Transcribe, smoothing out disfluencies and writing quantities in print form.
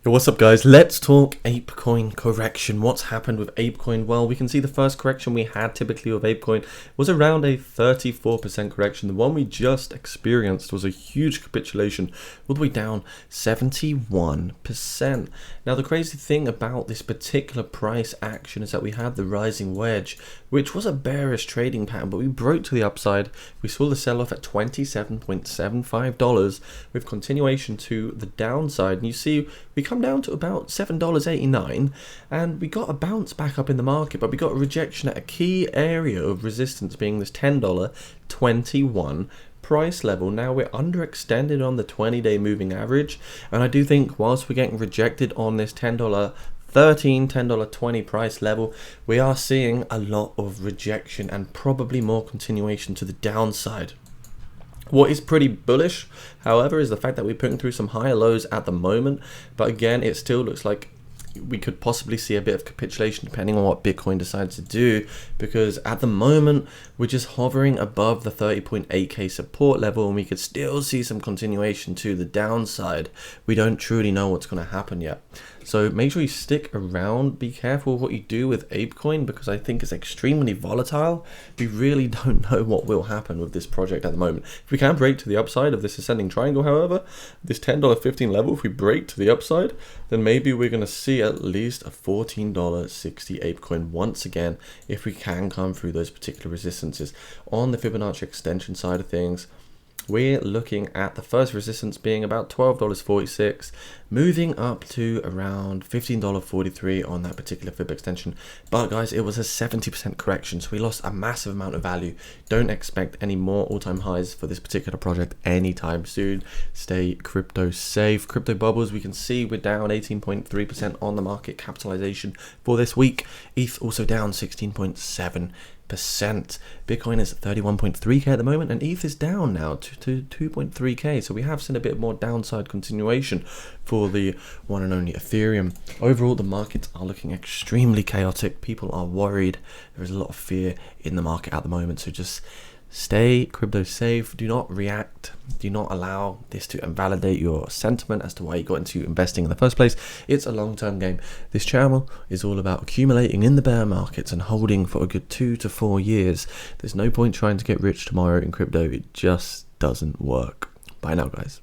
Hey, what's up guys? Let's talk APECOIN correction. What's happened with APECOIN? Well, we can see the first correction we had typically with APECOIN was around a 34% correction. The one we just experienced was a huge capitulation, all the way down 71%. Now the crazy thing about this particular price action is that we had the rising wedge, which was a bearish trading pattern, but we broke to the upside. We saw the sell-off at $27.75 with continuation to the downside, and you see we come down to about $7.89 and we got a bounce back up in the market, but we got a rejection at a key area of resistance being this $10.21 price level. Now we're underextended on the 20-day moving average, and I do think whilst we're getting rejected on this $10.20 price level, we are seeing a lot of rejection and probably more continuation to the downside. What is pretty bullish, however, is the fact that we're putting through some higher lows at the moment, but again, it still looks like we could possibly see a bit of capitulation depending on what Bitcoin decides to do, because at the moment we're just hovering above the 30.8k support level and we could still see some continuation to the downside. We don't truly know what's going to happen yet, so make sure you stick around. Be careful with what you do with APECOIN because I think it's extremely volatile. We really don't know what will happen with this project at the moment. If we can break to the upside of this ascending triangle, however, this $10.15 level, if we break to the upside, then maybe we're going to see at least a $14.60 APECOIN once again if we can come through those particular resistances. On the Fibonacci extension side of things, we're looking at the first resistance being about $12.46, moving up to around $15.43 on that particular fib extension. But guys, it was a 70% correction, so we lost a massive amount of value. Don't expect any more all-time highs for this particular project anytime soon. Stay crypto safe. Crypto bubbles, we can see we're down 18.3% on the market capitalization for this week. ETH also down 16.7%. Bitcoin is 31.3k at the moment, and ETH is down now to 2.3k, so we have seen a bit more downside continuation for the one and only Ethereum. Overall, the markets are looking extremely chaotic. People are worried. There is a lot of fear in the market at the moment, so just stay crypto safe. Do not react. Do not allow this to invalidate your sentiment as to why you got into investing in the first place. It's a long-term game. This channel is all about accumulating in the bear markets and holding for a good 2 to 4 years. There's no point trying to get rich tomorrow in crypto. It just doesn't work. Bye now, guys.